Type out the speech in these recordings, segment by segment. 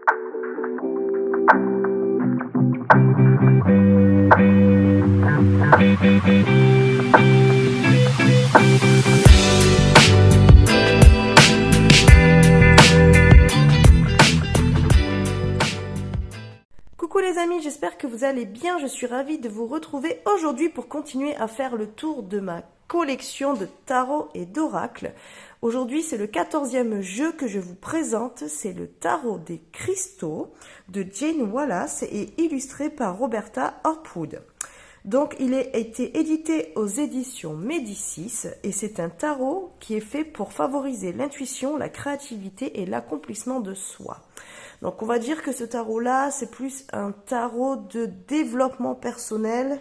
Coucou les amis, j'espère que vous allez bien. Je suis ravie de vous retrouver aujourd'hui pour continuer à faire le tour de ma collection de tarot et d'oracles. Aujourd'hui, c'est le 14e jeu que je vous présente. C'est le tarot des cristaux de Jane Wallace et illustré par Roberta Hopwood. Donc, il a été édité aux éditions Médicis et c'est un tarot qui est fait pour favoriser l'intuition, la créativité et l'accomplissement de soi. Donc, on va dire que ce tarot-là, c'est plus un tarot de développement personnel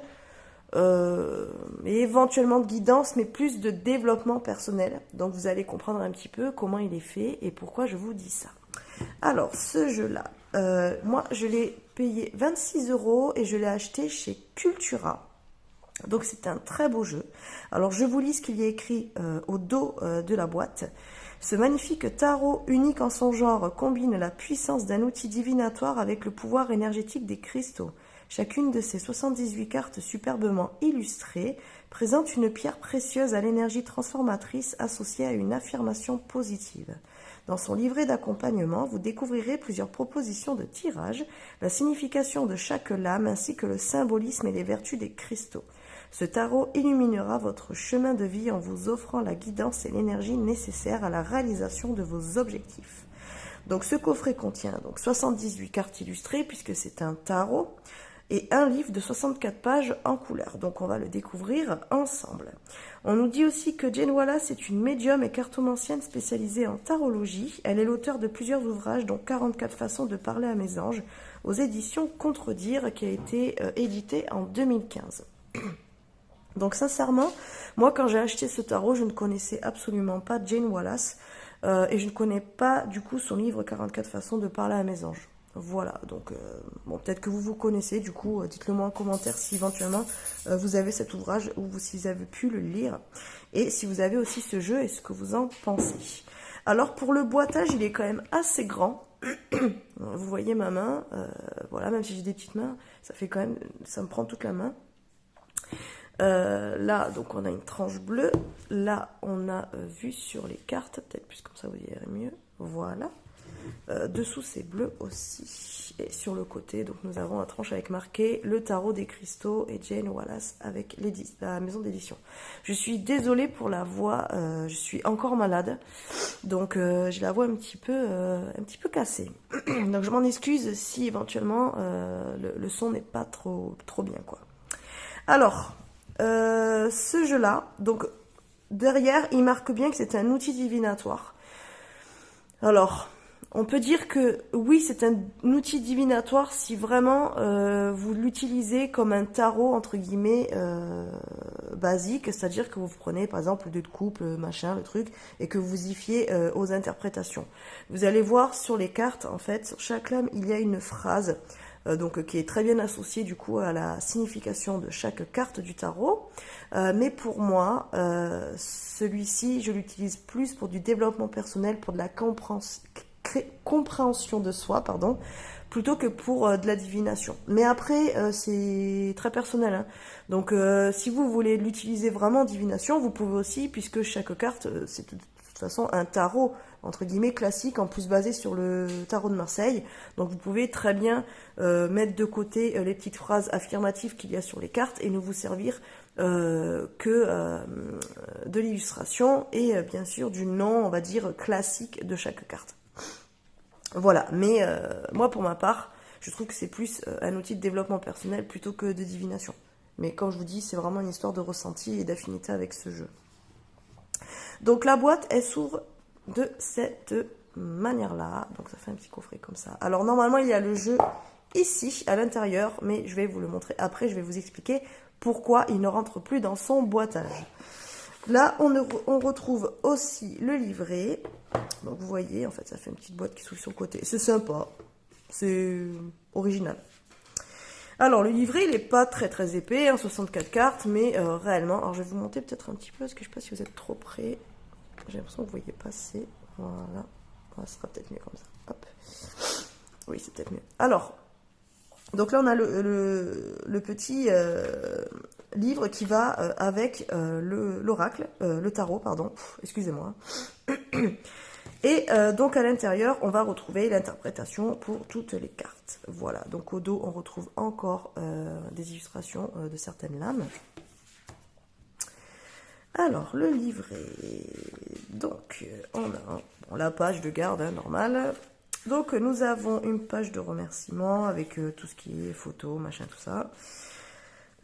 et éventuellement de guidance, mais plus de développement personnel. Donc, vous allez comprendre un petit peu comment il est fait et pourquoi je vous dis ça. Alors, ce jeu-là, moi, je l'ai payé 26 € et je l'ai acheté chez Cultura. Donc, c'est un très beau jeu. Alors, je vous lis ce qu'il y a écrit au dos de la boîte. Ce magnifique tarot, unique en son genre, combine la puissance d'un outil divinatoire avec le pouvoir énergétique des cristaux. Chacune de ces 78 cartes superbement illustrées présente une pierre précieuse à l'énergie transformatrice associée à une affirmation positive. Dans son livret d'accompagnement, vous découvrirez plusieurs propositions de tirage, la signification de chaque lame ainsi que le symbolisme et les vertus des cristaux. Ce tarot illuminera votre chemin de vie en vous offrant la guidance et l'énergie nécessaires à la réalisation de vos objectifs. Donc ce coffret contient donc 78 cartes illustrées puisque c'est un tarot et un livre de 64 pages en couleur. Donc on va le découvrir ensemble. On nous dit aussi que Jane Wallace est une médium et cartomancienne spécialisée en tarologie. Elle est l'auteur de plusieurs ouvrages dont 44 façons de parler à mes anges aux éditions Contredire qui a été édité en 2015. Donc sincèrement, moi quand j'ai acheté ce tarot, je ne connaissais absolument pas Jane Wallace et je ne connais pas du coup son livre 44 façons de parler à mes anges. Voilà, donc bon, peut-être que vous connaissez, du coup dites-le moi en commentaire si éventuellement vous avez cet ouvrage ou si vous avez pu le lire et si vous avez aussi ce jeu et ce que vous en pensez. Alors pour le boitage, il est quand même assez grand. Vous voyez ma main, voilà, même si j'ai des petites mains, ça fait quand même, ça me prend toute la main. Là, donc on a une tranche bleue. Là, on a vu sur les cartes, peut-être plus comme ça vous verrez mieux. Voilà. Dessous, c'est bleu aussi. Et sur le côté, donc nous avons la tranche avec marqué le tarot des cristaux et Jane Wallace avec la maison d'édition. Je suis désolée pour la voix, je suis encore malade, donc j'ai la voix un petit peu cassée. Donc je m'en excuse si éventuellement le son n'est pas trop bien, quoi. Alors. Ce jeu-là, donc derrière, il marque bien que c'est un outil divinatoire. Alors, on peut dire que oui, c'est un outil divinatoire si vraiment vous l'utilisez comme un tarot, entre guillemets, basique, c'est-à-dire que vous prenez par exemple le 2 de coupe, machin, le truc, et que vous y fiez aux interprétations. Vous allez voir sur les cartes, en fait, sur chaque lame, il y a une phrase donc qui est très bien associé du coup à la signification de chaque carte du tarot. Mais pour moi, celui-ci, je l'utilise plus pour du développement personnel, pour de la compréhension de soi, pardon, plutôt que pour de la divination. Mais après, c'est très personnel, hein. Donc, si vous voulez l'utiliser vraiment en divination, vous pouvez aussi, puisque chaque carte, c'est de toute façon un tarot, entre guillemets, classique, en plus basé sur le tarot de Marseille. Donc, vous pouvez très bien mettre de côté les petites phrases affirmatives qu'il y a sur les cartes et ne vous servir que de l'illustration et bien sûr du nom, on va dire, classique de chaque carte. Voilà, mais moi pour ma part, je trouve que c'est plus un outil de développement personnel plutôt que de divination. Mais comme je vous dis, c'est vraiment une histoire de ressenti et d'affinité avec ce jeu. Donc la boîte, elle s'ouvre de cette manière-là. Donc ça fait un petit coffret comme ça. Alors normalement, il y a le jeu ici, à l'intérieur, mais je vais vous le montrer après. Je vais vous expliquer pourquoi il ne rentre plus dans son boitage. Là, on retrouve aussi le livret. Donc vous voyez, en fait, ça fait une petite boîte qui s'ouvre sur le côté. C'est sympa, c'est original. Alors, le livret, il n'est pas très épais, hein, 64 cartes, mais réellement... Alors, je vais vous monter peut-être un petit peu, parce que je ne sais pas si vous êtes trop près. J'ai l'impression que vous voyez passer. Voilà. Ça sera peut-être mieux comme ça. Hop. Oui, c'est peut-être mieux. Alors, donc là, on a le petit livre qui va avec l'oracle, le tarot, pardon. Excusez-moi. Et donc à l'intérieur, on va retrouver l'interprétation pour toutes les cartes. Voilà, donc au dos, on retrouve encore des illustrations de certaines lames. Alors, le livret. Donc, on a la page de garde, hein, normale. Donc, nous avons une page de remerciement avec tout ce qui est photos, machin, tout ça.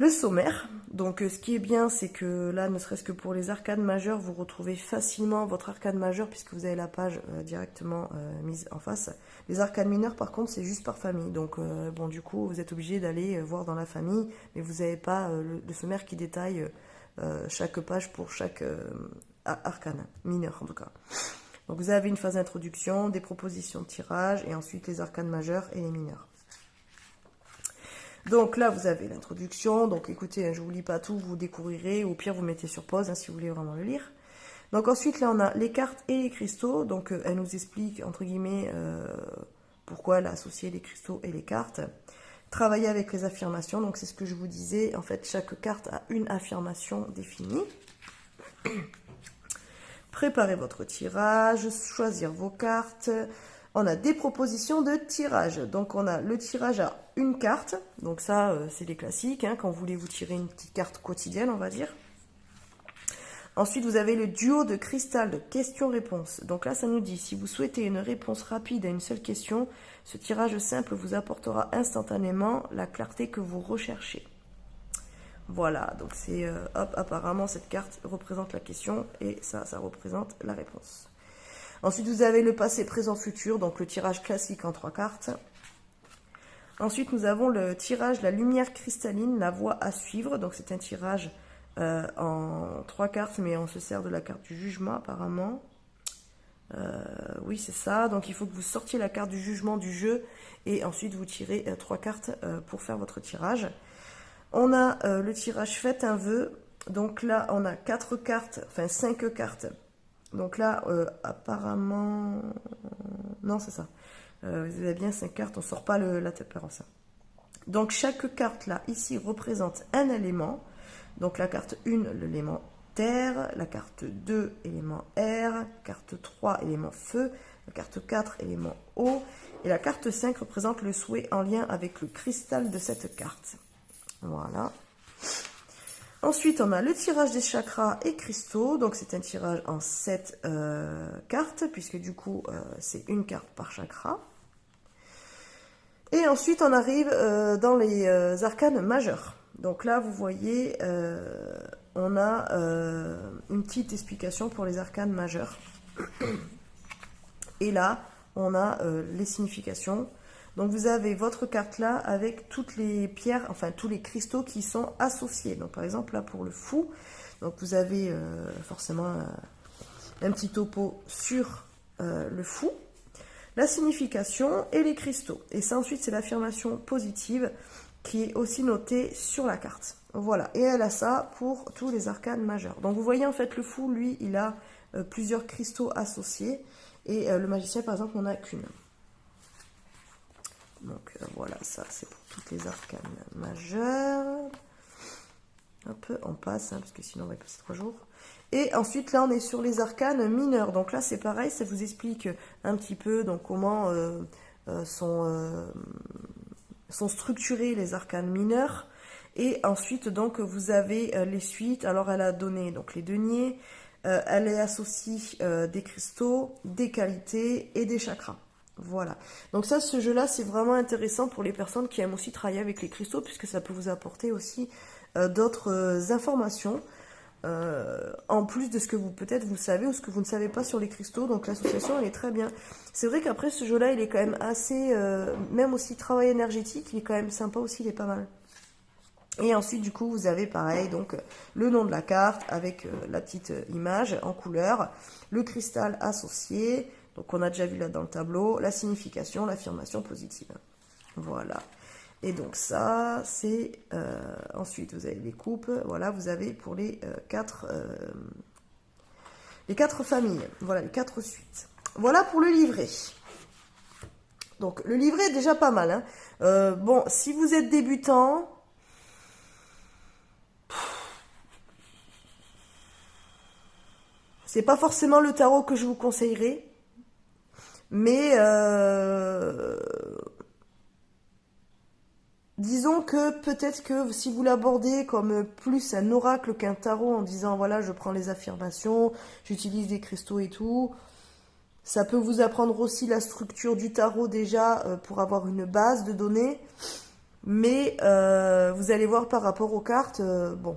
Le sommaire, donc ce qui est bien, c'est que là, ne serait-ce que pour les arcanes majeures, vous retrouvez facilement votre arcane majeure puisque vous avez la page directement mise en face. Les arcanes mineures, par contre, c'est juste par famille. Donc, bon, du coup, vous êtes obligé d'aller voir dans la famille, mais vous n'avez pas le sommaire qui détaille chaque page pour chaque arcane mineur, en tout cas. Donc, vous avez une phase d'introduction, des propositions de tirage, et ensuite les arcanes majeures et les mineurs. Donc là, vous avez l'introduction. Donc écoutez, hein, je ne vous lis pas tout, vous découvrirez. Au pire, vous mettez sur pause hein, si vous voulez vraiment le lire. Donc ensuite, là, on a les cartes et les cristaux. Donc elle nous explique, entre guillemets, pourquoi elle a associé les cristaux et les cartes. Travailler avec les affirmations. Donc c'est ce que je vous disais. En fait, chaque carte a une affirmation définie. Préparez votre tirage, choisir vos cartes. On a des propositions de tirage. Donc, on a le tirage à une carte. Donc, ça, c'est les classiques, hein, quand vous voulez vous tirer une petite carte quotidienne, on va dire. Ensuite, vous avez le duo de cristal de questions-réponses. Donc là, ça nous dit, si vous souhaitez une réponse rapide à une seule question, ce tirage simple vous apportera instantanément la clarté que vous recherchez. Voilà, donc c'est, hop, apparemment, cette carte représente la question et ça représente la réponse. Ensuite, vous avez le passé, présent, futur, donc le tirage classique en 3 cartes. Ensuite, nous avons le tirage La lumière cristalline, la voie à suivre. Donc, c'est un tirage en 3 cartes, mais on se sert de la carte du jugement, apparemment. Oui, c'est ça. Donc, il faut que vous sortiez la carte du jugement du jeu et ensuite, vous tirez 3 cartes pour faire votre tirage. On a le tirage Faites un vœu. Donc là, on a 4 cartes, enfin 5 cartes. Donc là, apparemment... Non, c'est ça. Vous avez bien 5 cartes, on ne sort pas la tempérance. Donc chaque carte là, ici, représente un élément. Donc la carte 1, l'élément terre. La carte 2, élément air. Carte 3, élément feu. La carte 4, élément eau. Et la carte 5 représente le souhait en lien avec le cristal de cette carte. Voilà. Ensuite, on a le tirage des chakras et cristaux. Donc, c'est un tirage en 7 cartes, puisque du coup, c'est une carte par chakra. Et ensuite, on arrive dans les arcanes majeurs. Donc là, vous voyez, on a une petite explication pour les arcanes majeurs. Et là, on a les significations. Donc vous avez votre carte là avec toutes les pierres, enfin tous les cristaux qui sont associés. Donc par exemple là pour le fou, donc vous avez forcément un petit topo sur le fou, la signification et les cristaux. Et ça ensuite c'est l'affirmation positive qui est aussi notée sur la carte. Voilà, et elle a ça pour tous les arcanes majeurs. Donc vous voyez en fait le fou, lui, il a plusieurs cristaux associés et le magicien par exemple n'en a qu'une. Donc voilà, ça c'est pour toutes les arcanes majeures. Hop, on passe, hein, parce que sinon on va y passer 3 jours. Et ensuite là on est sur les arcanes mineurs. Donc là c'est pareil, ça vous explique un petit peu donc, comment sont structurés les arcanes mineurs. Et ensuite donc vous avez les suites. Alors elle a donné donc les deniers, elle est associée des cristaux, des qualités et des chakras. Voilà, donc ça, ce jeu-là, c'est vraiment intéressant pour les personnes qui aiment aussi travailler avec les cristaux, puisque ça peut vous apporter aussi d'autres informations, en plus de ce que vous peut-être vous savez ou ce que vous ne savez pas sur les cristaux. Donc l'association, elle est très bien. C'est vrai qu'après, ce jeu-là, il est quand même assez, même aussi travail énergétique, il est quand même sympa aussi, il est pas mal. Et ensuite, du coup, vous avez pareil, donc le nom de la carte avec la petite image en couleur, le cristal associé. Donc, on a déjà vu là dans le tableau, la signification, l'affirmation positive. Voilà. Et donc, ça, c'est... ensuite, vous avez les coupes. Voilà, vous avez pour les 4 familles. Voilà, les 4 suites. Voilà pour le livret. Donc le livret est déjà pas mal, hein. Bon, si vous êtes débutant, c'est pas forcément le tarot que je vous conseillerais, mais disons que peut-être que si vous l'abordez comme plus un oracle qu'un tarot en disant voilà, je prends les affirmations, j'utilise des cristaux et tout, ça peut vous apprendre aussi la structure du tarot déjà pour avoir une base de données, mais vous allez voir par rapport aux cartes, bon,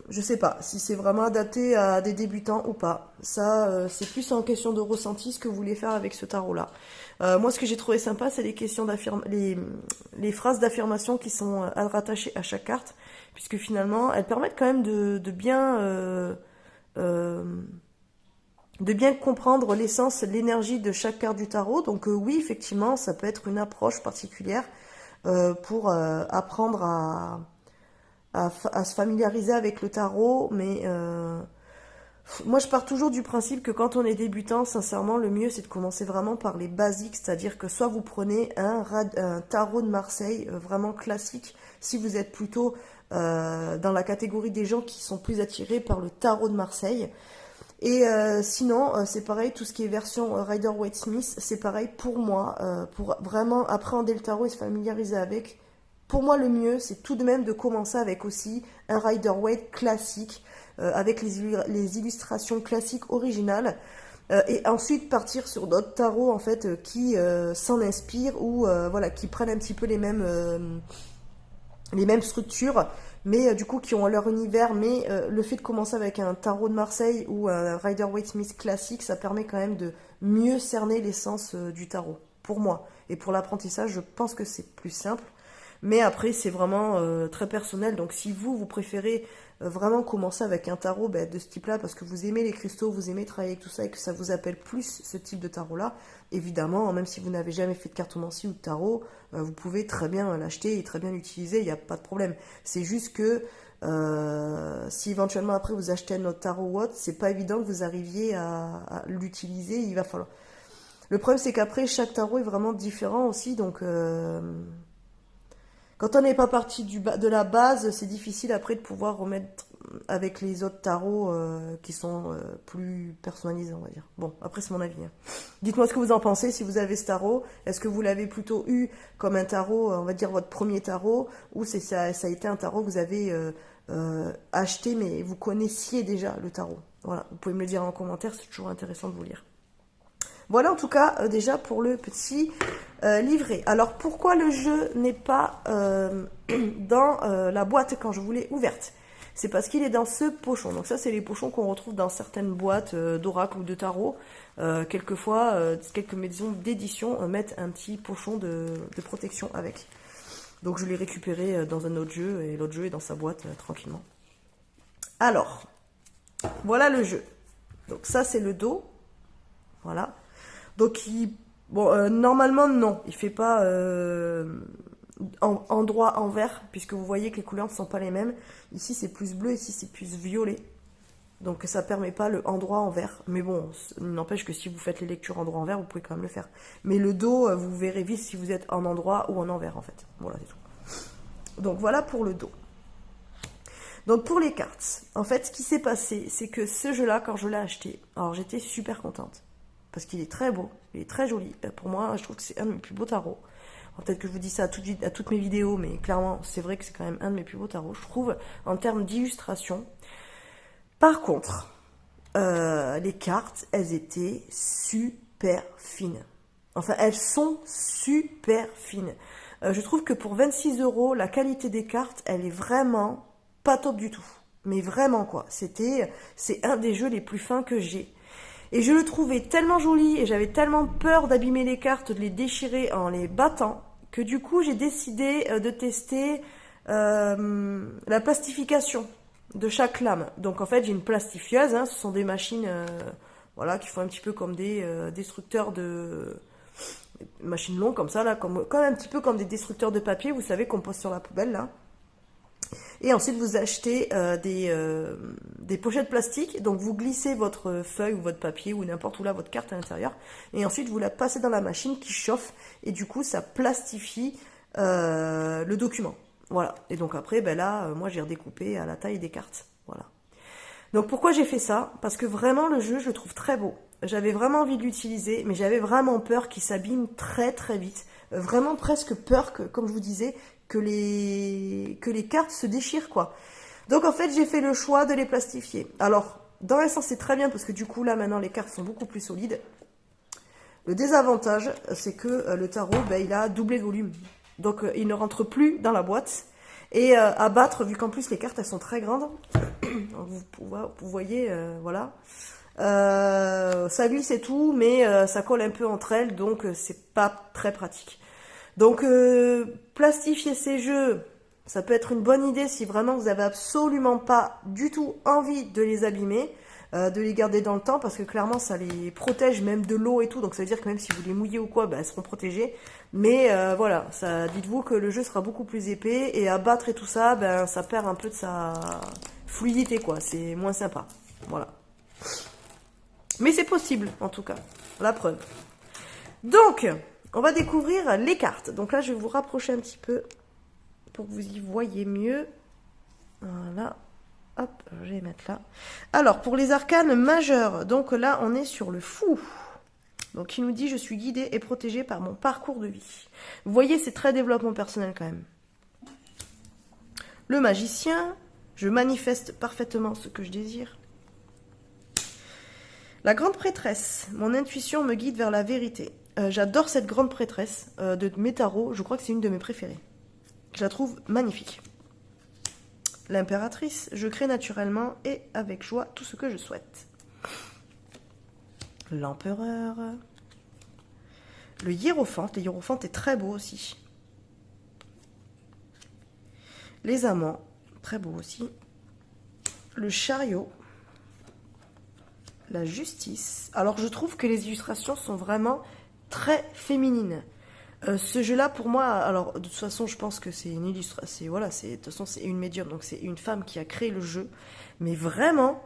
je sais pas si c'est vraiment adapté à des débutants ou pas. Ça, c'est plus en question de ressenti ce que vous voulez faire avec ce tarot-là. Moi, ce que j'ai trouvé sympa, c'est les questions les phrases d'affirmation qui sont rattachées à chaque carte, puisque finalement, elles permettent quand même euh, de bien comprendre l'essence, l'énergie de chaque carte du tarot. Donc oui, effectivement, ça peut être une approche particulière pour apprendre à se familiariser avec le tarot, mais moi je pars toujours du principe que quand on est débutant, sincèrement, le mieux c'est de commencer vraiment par les basiques, c'est-à-dire que soit vous prenez un tarot de Marseille vraiment classique, si vous êtes plutôt dans la catégorie des gens qui sont plus attirés par le tarot de Marseille. Et sinon, c'est pareil, tout ce qui est version Rider-Waite-Smith, c'est pareil pour moi, pour vraiment appréhender le tarot et se familiariser avec. Pour moi, le mieux, c'est tout de même de commencer avec aussi un Rider-Waite classique, avec les illustrations classiques originales, et ensuite partir sur d'autres tarots en fait qui s'en inspirent ou voilà, qui prennent un petit peu les mêmes structures, mais du coup qui ont leur univers. Mais le fait de commencer avec un tarot de Marseille ou un Rider-Waite-Smith classique, ça permet quand même de mieux cerner l'essence du tarot, pour moi. Et pour l'apprentissage, je pense que c'est plus simple. Mais après, c'est vraiment très personnel. Donc si vous préférez vraiment commencer avec un tarot de ce type-là, parce que vous aimez les cristaux, vous aimez travailler avec tout ça, et que ça vous appelle plus ce type de tarot-là, évidemment, même si vous n'avez jamais fait de cartomancie ou de tarot, vous pouvez très bien l'acheter et très bien l'utiliser, il n'y a pas de problème. C'est juste que si éventuellement après vous achetez un autre tarot ou autre, c'est pas évident que vous arriviez à l'utiliser, il va falloir... Le problème, c'est qu'après, chaque tarot est vraiment différent aussi, donc... Quand on n'est pas parti de la base, c'est difficile après de pouvoir remettre avec les autres tarots qui sont plus personnalisés, on va dire. Bon, après c'est mon avis, hein. Dites-moi ce que vous en pensez si vous avez ce tarot. Est-ce que vous l'avez plutôt eu comme un tarot, on va dire votre premier tarot, ou ça a été un tarot que vous avez acheté mais vous connaissiez déjà le tarot? Voilà, vous pouvez me le dire en commentaire, c'est toujours intéressant de vous lire. Voilà en tout cas déjà pour le petit livret. Alors pourquoi le jeu n'est pas dans la boîte quand je vous l'ai ouverte? C'est parce qu'il est dans ce pochon. Donc ça c'est les pochons qu'on retrouve dans certaines boîtes d'oracle ou de tarot. Quelquefois, quelques maisons d'édition mettent un petit pochon de protection avec. Donc je l'ai récupéré dans un autre jeu et l'autre jeu est dans sa boîte tranquillement. Alors, voilà le jeu. Donc ça c'est le dos. Voilà. Donc, normalement, non. Il fait pas endroit envers, puisque vous voyez que les couleurs ne sont pas les mêmes. Ici, c'est plus bleu, ici, c'est plus violet. Donc, ça permet pas le endroit envers. Mais bon, il n'empêche que si vous faites les lectures endroit envers, vous pouvez quand même le faire. Mais le dos, vous verrez vite si vous êtes en endroit ou en envers, en fait. Voilà, c'est tout. Donc, voilà pour le dos. Donc, pour les cartes, en fait, ce qui s'est passé, c'est que ce jeu-là, quand je l'ai acheté, alors j'étais super contente. Parce qu'il est très beau, il est très joli. Pour moi, je trouve que c'est un de mes plus beaux tarots. Peut-être que je vous dis ça à toutes mes vidéos, mais clairement, c'est vrai que c'est quand même un de mes plus beaux tarots, je trouve, en termes d'illustration. Par contre, les cartes, elles étaient super fines. Enfin, elles sont super fines. Je trouve que pour 26 €, la qualité des cartes, elle est vraiment pas top du tout. Mais vraiment, quoi. C'est un des jeux les plus fins que j'ai. Et je le trouvais tellement joli et j'avais tellement peur d'abîmer les cartes, de les déchirer en les battant, que du coup j'ai décidé de tester la plastification de chaque lame. Donc en fait j'ai une plastifieuse, hein, ce sont des machines voilà, qui font un petit peu comme des destructeurs de... machines longues comme ça, là, comme un petit peu comme des destructeurs de papier, vous savez, qu'on pose sur la poubelle là. Et ensuite, vous achetez des pochettes plastiques. Donc, vous glissez votre feuille ou votre papier ou n'importe où là, votre carte à l'intérieur. Et ensuite, vous la passez dans la machine qui chauffe. Et du coup, ça plastifie le document. Voilà. Et donc après, ben là, moi, j'ai redécoupé à la taille des cartes. Voilà. Donc, pourquoi j'ai fait ça? Parce que vraiment, le jeu, je le trouve très beau. J'avais vraiment envie de l'utiliser, mais j'avais vraiment peur qu'il s'abîme très très vite. Vraiment presque peur que, comme je vous disais, que les cartes se déchirent, quoi. Donc en fait, j'ai fait le choix de les plastifier. Alors, dans un sens, c'est très bien parce que du coup, là, maintenant, les cartes sont beaucoup plus solides. Le désavantage, c'est que le tarot, ben, il a doublé de volume. Donc, il ne rentre plus dans la boîte. Et à battre, vu qu'en plus, les cartes, elles sont très grandes. Vous voyez, voilà. Ça glisse et tout, mais ça colle un peu entre elles, donc c'est pas très pratique. Donc, plastifier ces jeux, ça peut être une bonne idée si vraiment vous avez absolument pas du tout envie de les abîmer, de les garder dans le temps, parce que clairement ça les protège même de l'eau et tout, donc ça veut dire que même si vous les mouillez ou quoi, ben, elles seront protégées. Mais voilà, dites-vous que le jeu sera beaucoup plus épais, et à battre et tout ça, ben, ça perd un peu de sa fluidité, quoi, c'est moins sympa. Voilà. Mais c'est possible, en tout cas, la preuve. Donc, on va découvrir les cartes. Donc là, je vais vous rapprocher un petit peu pour que vous y voyez mieux. Voilà. Hop, je vais mettre là. Alors, pour les arcanes majeurs, donc là, on est sur le fou. Donc, il nous dit, je suis guidé et protégé par mon parcours de vie. Vous voyez, c'est très développement personnel quand même. Le magicien, je manifeste parfaitement ce que je désire. La grande prêtresse, mon intuition me guide vers la vérité. J'adore cette grande prêtresse de mes tarots, je crois que c'est une de mes préférées. Je la trouve magnifique. L'impératrice, je crée naturellement et avec joie tout ce que je souhaite. L'empereur. Le hiérophante est très beau aussi. Les amants, très beau aussi. Le chariot. La justice. Alors je trouve que les illustrations sont vraiment très féminines. Ce jeu-là, pour moi, alors de toute façon, je pense que c'est une illustration. Voilà, de toute façon, c'est une médium, donc c'est une femme qui a créé le jeu. Mais vraiment,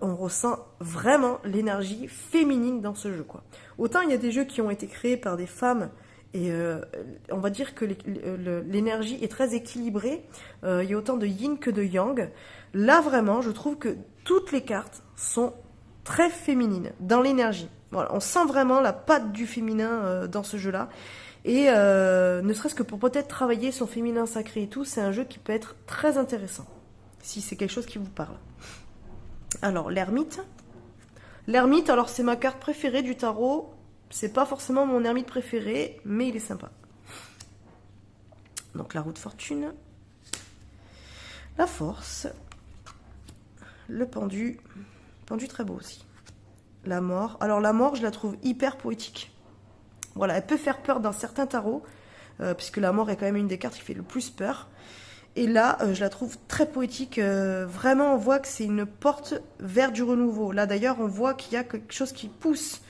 on ressent vraiment l'énergie féminine dans ce jeu, quoi. Autant il y a des jeux qui ont été créés par des femmes et on va dire que l'énergie est très équilibrée. Il y a autant de yin que de yang. Là, vraiment, je trouve que toutes les cartes sont très féminines dans l'énergie. Voilà, on sent vraiment la patte du féminin dans ce jeu-là. Et ne serait-ce que pour peut-être travailler son féminin sacré et tout, c'est un jeu qui peut être très intéressant, si c'est quelque chose qui vous parle. Alors, l'ermite. L'ermite, alors c'est ma carte préférée du tarot. C'est pas forcément mon ermite préféré, mais il est sympa. Donc, la roue de fortune. La force. Le pendu. Pendu très beau aussi. La mort. Alors, la mort, je la trouve hyper poétique. Voilà, elle peut faire peur dans certains tarots, puisque la mort est quand même une des cartes qui fait le plus peur. Et là, je la trouve très poétique. Vraiment, on voit que c'est une porte vers du renouveau. Là, d'ailleurs, on voit qu'il y a quelque chose qui pousse.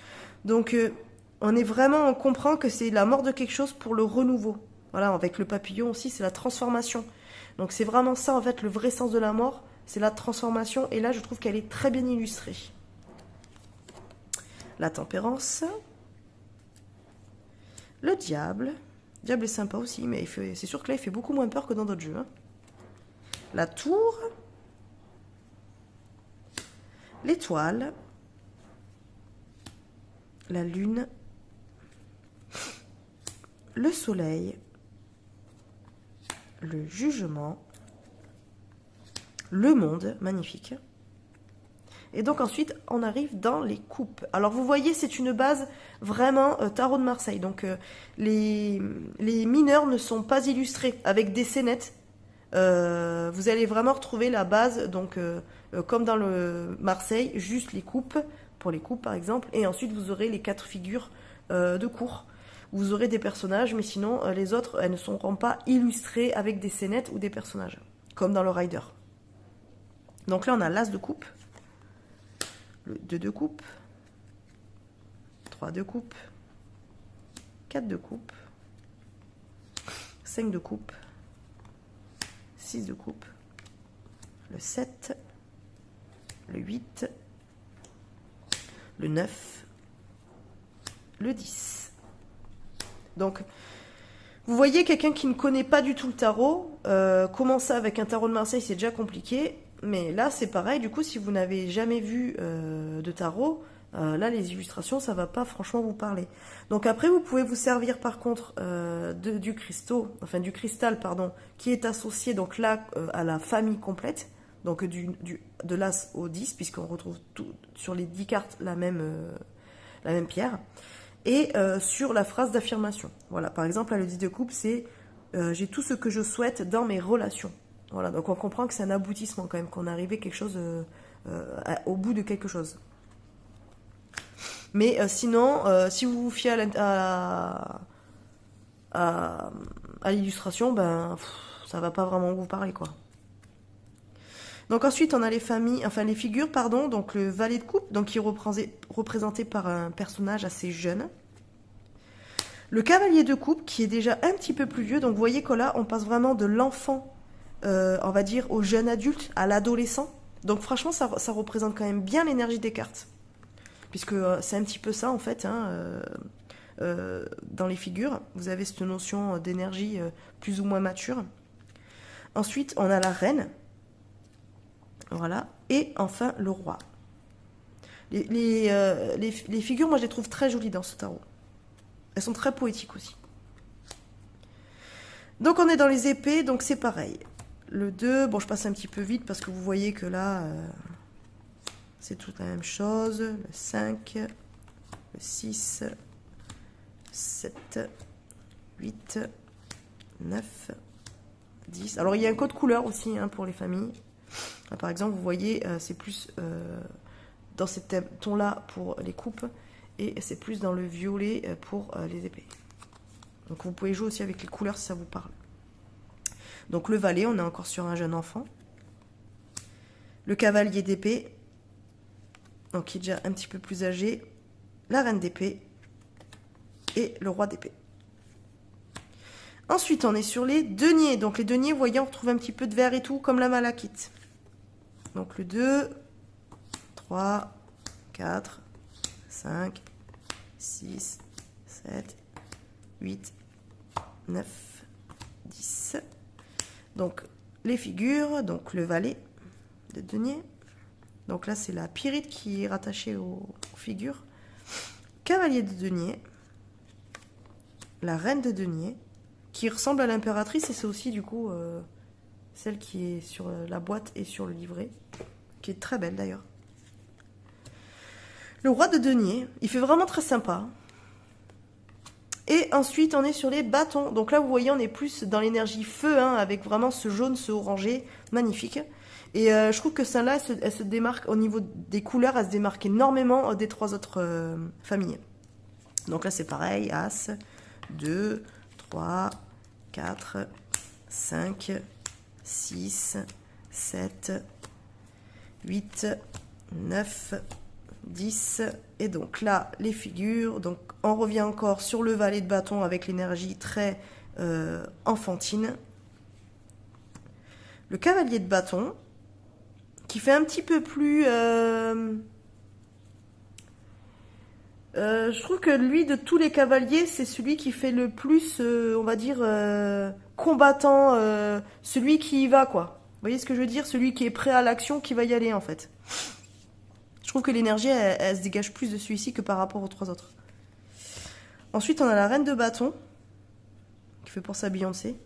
Donc, on comprend que c'est la mort de quelque chose pour le renouveau. Voilà, avec le papillon aussi, c'est la transformation. Donc, c'est vraiment ça, en fait, le vrai sens de la mort, c'est la transformation. Et là, je trouve qu'elle est très bien illustrée. La tempérance. Le diable. Le diable est sympa aussi, mais c'est sûr que là, il fait beaucoup moins peur que dans d'autres jeux. Hein. La tour. L'étoile. La lune. Le soleil. Le jugement. Le monde, magnifique. Et donc ensuite, on arrive dans les coupes. Alors vous voyez, c'est une base vraiment tarot de Marseille. Donc les mineurs ne sont pas illustrés avec des scénettes. Vous allez vraiment retrouver la base, donc comme dans le Marseille, juste les coupes, pour les coupes par exemple. Et ensuite, vous aurez les 4 figures de cours. Vous aurez des personnages, mais sinon, les autres, elles ne seront pas illustrées avec des scénettes ou des personnages, comme dans le Rider. Donc là, on a l'As de coupe. Le 2 de coupe, 3 de coupe, 4 de coupe, 5 de coupe, 6 de coupe le 7, le 8, le 9, le 10. Donc, vous voyez, quelqu'un qui ne connaît pas du tout le tarot, commencer avec un tarot de Marseille, c'est déjà compliqué. Mais là, c'est pareil. Du coup, si vous n'avez jamais vu de tarot, là, les illustrations, ça va pas franchement vous parler. Donc après, vous pouvez vous servir par contre du cristal, pardon, qui est associé donc là à la famille complète. Donc de l'As au 10, puisqu'on retrouve tout, sur les 10 cartes la même pierre. Et sur la phrase d'affirmation. Voilà, par exemple, là, le 10 de coupe, c'est j'ai tout ce que je souhaite dans mes relations. Voilà, donc on comprend que c'est un aboutissement quand même, qu'on est arrivé quelque chose, au bout de quelque chose. Mais sinon, si vous vous fiez à l'illustration, ben ça va pas vraiment vous parler, quoi. Donc ensuite, on a les figures, pardon, donc le valet de coupe, donc qui est représenté par un personnage assez jeune. Le cavalier de coupe, qui est déjà un petit peu plus vieux, donc vous voyez que là, on passe vraiment de l'enfant, on va dire, au jeune adulte, à l'adolescent. Donc franchement, ça représente quand même bien l'énergie des cartes. Puisque c'est un petit peu ça, en fait, hein, dans les figures. Vous avez cette notion d'énergie plus ou moins mature. Ensuite, on a la reine. Voilà. Et enfin, le roi. Les figures, moi, je les trouve très jolies dans ce tarot. Elles sont très poétiques aussi. Donc, on est dans les épées, donc c'est pareil. Le 2, bon, je passe un petit peu vite parce que vous voyez que là, c'est toute la même chose. Le 5, le 6, 7, 8, 9, 10. Alors, il y a un code couleur aussi hein, pour les familles. Là, par exemple, vous voyez, c'est plus dans ces tons-là pour les coupes et c'est plus dans le violet pour les épées. Donc, vous pouvez jouer aussi avec les couleurs si ça vous parle. Donc, le valet, on est encore sur un jeune enfant. Le cavalier d'épée, donc qui est déjà un petit peu plus âgé. La reine d'épée et le roi d'épée. Ensuite, on est sur les deniers. Donc, les deniers, vous voyez, on retrouve un petit peu de vert et tout, comme la malachite. Donc, le 2, 3, 4, 5, 6, 7, 8, 9, 10. Donc, les figures, donc le valet de denier. Donc là, c'est la pyrite qui est rattachée aux figures. Cavalier de denier. La reine de denier, qui ressemble à l'impératrice, et c'est aussi, du coup, celle qui est sur la boîte et sur le livret, qui est très belle, d'ailleurs. Le roi de denier, il fait vraiment très sympa. Et ensuite, on est sur les bâtons. Donc là, vous voyez, on est plus dans l'énergie feu, hein, avec vraiment ce jaune, ce orangé, magnifique. Et je trouve que celle-là, elle se démarque au niveau des couleurs, elle se démarque énormément des trois autres familles. Donc là, c'est pareil, As, 2, 3, 4, 5, 6, 7, 8, 9, 10. Et donc là, les figures. Donc on revient encore sur le valet de bâton avec l'énergie très enfantine. Le cavalier de bâton, qui fait un petit peu plus... je trouve que lui, de tous les cavaliers, c'est celui qui fait le plus, on va dire, combattant, celui qui y va, quoi. Vous voyez ce que je veux dire? Celui qui est prêt à l'action, qui va y aller, en fait. Je trouve que l'énergie, elle se dégage plus de celui-ci que par rapport aux trois autres. Ensuite, on a la reine de bâton, qui fait penser à Beyoncé.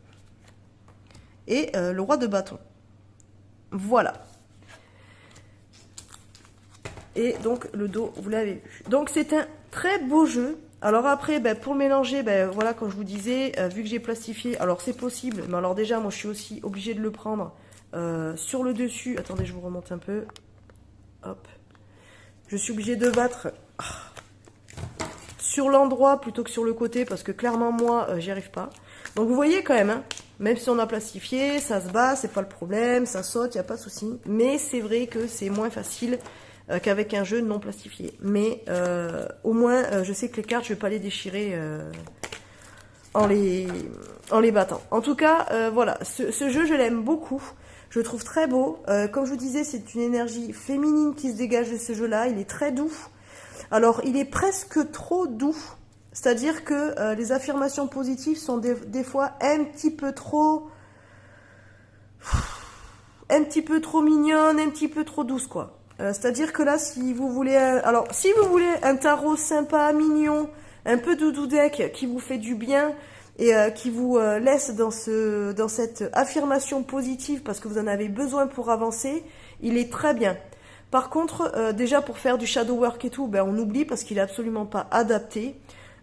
Et le roi de bâton. Voilà. Et donc, le dos, vous l'avez vu. Donc, c'est un très beau jeu. Alors après, ben, pour le mélanger, ben, voilà, comme je vous disais, vu que j'ai plastifié, alors c'est possible, mais alors déjà, moi, je suis aussi obligée de le prendre sur le dessus. Attendez, je vous remonte un peu. Hop. Je suis obligée de battre sur l'endroit plutôt que sur le côté, parce que clairement, moi, j'y arrive pas. Donc, vous voyez quand même, hein, même si on a plastifié, ça se bat, c'est pas le problème, ça saute, il n'y a pas de souci. Mais c'est vrai que c'est moins facile qu'avec un jeu non plastifié. Mais au moins, je sais que les cartes, je vais pas les déchirer en les battant. En tout cas, voilà, ce jeu, je l'aime beaucoup. Je le trouve très beau. Comme je vous disais, c'est une énergie féminine qui se dégage de ce jeu-là. Il est très doux. Alors, il est presque trop doux. C'est-à-dire que les affirmations positives sont des fois un petit peu trop mignonnes, un petit peu trop douces, quoi. C'est-à-dire que là, si vous voulez un tarot sympa, mignon, un peu doudou deck qui vous fait du bien et qui vous laisse dans cette affirmation positive parce que vous en avez besoin pour avancer, il est très bien. Par contre, déjà pour faire du shadow work et tout, ben on oublie parce qu'il est absolument pas adapté.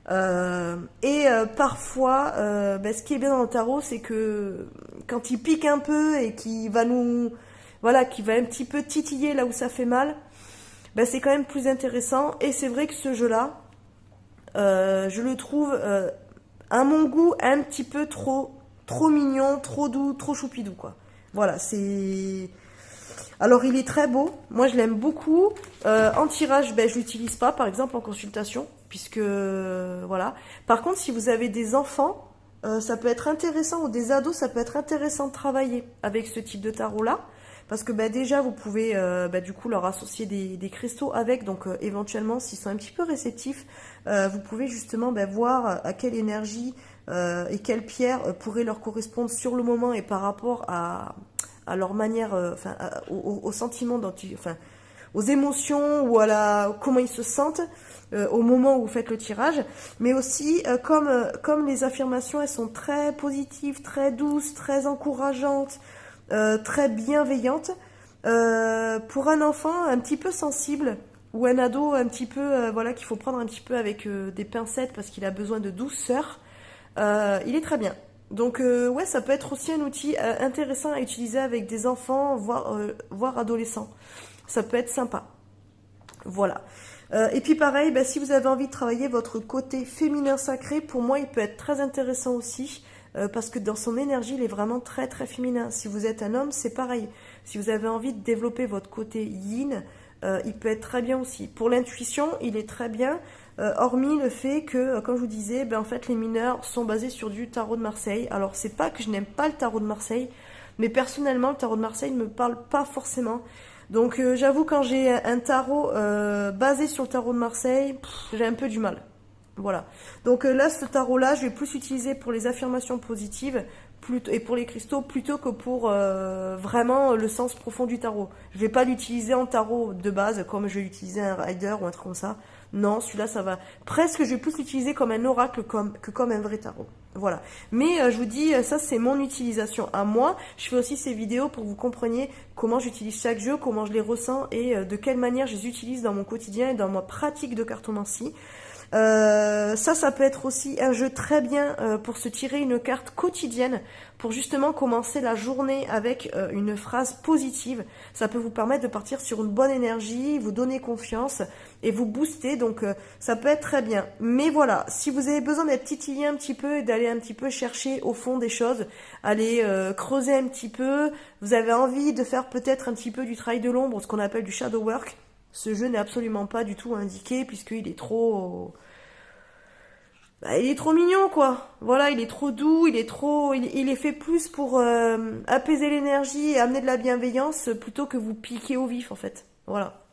Parfois, ce qui est bien dans le tarot, c'est que quand il pique un peu et qu'il va qui va un petit peu titiller là où ça fait mal, ben c'est quand même plus intéressant. Et c'est vrai que ce jeu-là, je le trouve, à mon goût, un petit peu trop mignon, trop doux, trop choupidou, quoi. Voilà, c'est... Alors, il est très beau. Moi, je l'aime beaucoup. En tirage, je l'utilise pas, par exemple, en consultation, puisque, voilà. Par contre, si vous avez des enfants, ça peut être intéressant, ou des ados, ça peut être intéressant de travailler avec ce type de tarot-là. Parce que déjà, vous pouvez du coup leur associer des cristaux avec. Donc, éventuellement, s'ils sont un petit peu réceptifs, vous pouvez justement voir à quelle énergie et quelle pierre pourrait leur correspondre sur le moment et par rapport à leur manière, aux sentiments, aux émotions ou comment ils se sentent au moment où vous faites le tirage. Mais aussi, comme les affirmations, elles sont très positives, très douces, très encourageantes, très bienveillantes, pour un enfant un petit peu sensible ou un ado un petit peu, qu'il faut prendre un petit peu avec des pincettes parce qu'il a besoin de douceur, il est très bien. Donc ouais, ça peut être aussi un outil intéressant à utiliser avec des enfants, voire adolescents. Ça peut être sympa. Voilà. Et puis pareil, si vous avez envie de travailler votre côté féminin sacré, pour moi, il peut être très intéressant aussi, parce que dans son énergie, il est vraiment très très féminin. Si vous êtes un homme, c'est pareil. Si vous avez envie de développer votre côté yin, il peut être très bien aussi. Pour l'intuition, il est très bien. Hormis le fait que, comme je vous disais, en fait, les mineurs sont basés sur du tarot de Marseille. Alors, c'est pas que je n'aime pas le tarot de Marseille, mais personnellement, le tarot de Marseille ne me parle pas forcément. Donc, j'avoue, quand j'ai un tarot basé sur le tarot de Marseille, j'ai un peu du mal. Voilà. Donc là, ce tarot-là, je vais plus l'utiliser pour les affirmations positives et pour les cristaux plutôt que pour vraiment le sens profond du tarot. Je vais pas l'utiliser en tarot de base comme je vais utiliser un rider ou un truc comme ça. Non, celui-là, ça va. Presque, je vais plus l'utiliser comme un oracle que comme un vrai tarot. Voilà. Mais je vous dis, ça, c'est mon utilisation à moi. Je fais aussi ces vidéos pour que vous compreniez comment j'utilise chaque jeu, comment je les ressens et de quelle manière je les utilise dans mon quotidien et dans ma pratique de cartomancie. Ça peut être aussi un jeu très bien pour se tirer une carte quotidienne, pour justement commencer la journée avec une phrase positive. Ça peut vous permettre de partir sur une bonne énergie, vous donner confiance et vous booster, donc ça peut être très bien. Mais voilà, si vous avez besoin d'être titillé un petit peu et d'aller un petit peu chercher au fond des choses, aller creuser un petit peu, vous avez envie de faire peut-être un petit peu du travail de l'ombre, ce qu'on appelle du shadow work, ce jeu n'est absolument pas du tout indiqué puisqu'il est trop... il est trop mignon, quoi. Voilà, il est trop doux, il est fait plus pour apaiser l'énergie et amener de la bienveillance plutôt que vous piquer au vif, en fait. Voilà.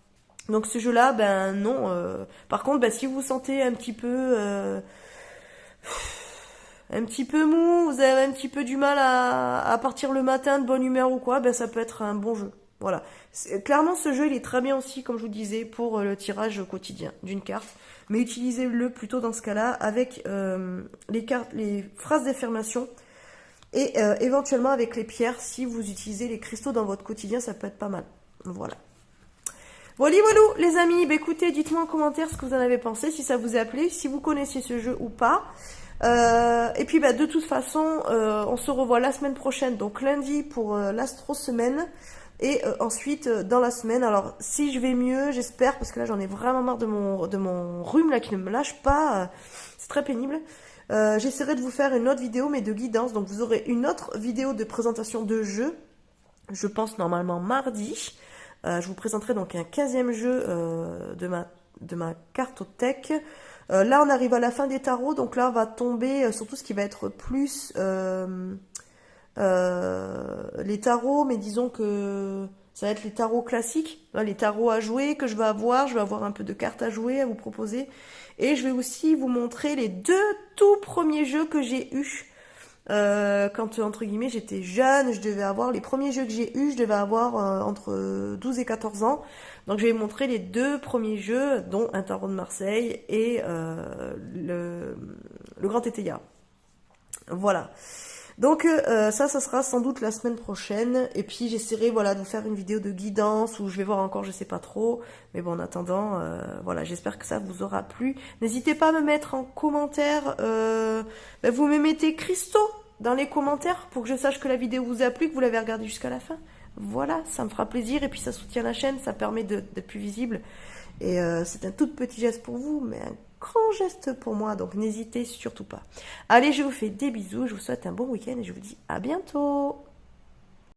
Donc ce jeu-là, non. Par contre, si vous vous sentez un petit peu mou, vous avez un petit peu du mal à partir le matin de bonne humeur ou quoi, ça peut être un bon jeu. Voilà. Clairement, ce jeu, il est très bien aussi, comme je vous disais, pour le tirage quotidien d'une carte. Mais utilisez-le plutôt dans ce cas-là avec les phrases d'affirmation et éventuellement avec les pierres. Si vous utilisez les cristaux dans votre quotidien, ça peut être pas mal. Voilà. Voilà, les amis. Écoutez, dites-moi en commentaire ce que vous en avez pensé, si ça vous a plu, si vous connaissiez ce jeu ou pas. Et puis, de toute façon, on se revoit la semaine prochaine, donc lundi pour l'astro-semaine. Et ensuite, dans la semaine, alors si je vais mieux, j'espère, parce que là j'en ai vraiment marre de mon rhume là qui ne me lâche pas, c'est très pénible. J'essaierai de vous faire une autre vidéo, mais de guidance, donc vous aurez une autre vidéo de présentation de jeu, je pense normalement mardi. Je vous présenterai donc un 15e jeu de ma cartothèque. Là on arrive à la fin des tarots, donc là on va tomber sur tout ce qui va être plus... les tarots, mais disons que ça va être les tarots classiques, hein, les tarots à jouer que je vais avoir un peu de cartes à jouer, à vous proposer. Et je vais aussi vous montrer les 2 tout premiers jeux que j'ai eus. Quand, entre guillemets, j'étais jeune, je devais avoir, les premiers jeux que j'ai eus, je devais avoir entre 12 et 14 ans. Donc je vais vous montrer les 2 premiers jeux, dont un tarot de Marseille et le Grand Tétéia. Voilà. Donc ça sera sans doute la semaine prochaine. Et puis j'essaierai voilà, de vous faire une vidéo de guidance où je vais voir encore, je sais pas trop. Mais bon, en attendant, voilà, j'espère que ça vous aura plu. N'hésitez pas à me mettre en commentaire. Vous me mettez Christo dans les commentaires pour que je sache que la vidéo vous a plu, que vous l'avez regardée jusqu'à la fin. Voilà, ça me fera plaisir. Et puis ça soutient la chaîne, ça permet d'être plus visible. Et c'est un tout petit geste pour vous, mais un grand geste pour moi, donc n'hésitez surtout pas. Allez, je vous fais des bisous, je vous souhaite un bon week-end et je vous dis à bientôt.